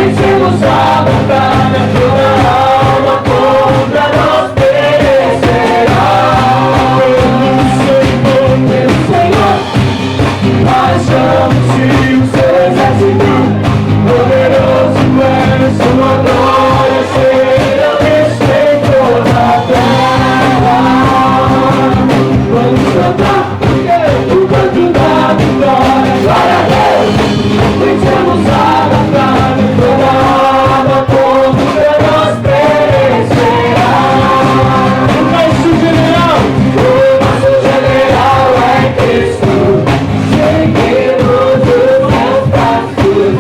vencemos a batalha, toda alma contra nós perecerá. Pelo Senhor, achamos-te o seu exército, poderoso é sua glória, será respeito na terra. Vamos cantar o canto da vitória, glória a Deus. Vencemos a batalha, toda alma contra nós perecerá. O nosso general é Cristo. Seguimos os seus passos,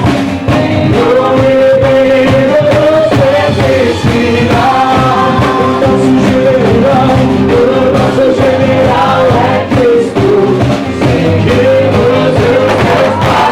nenhum inimigo nos resistirá. O nosso general é Cristo. Seguimos os seus passos,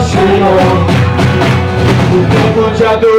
Senhor, o tempo de adorar.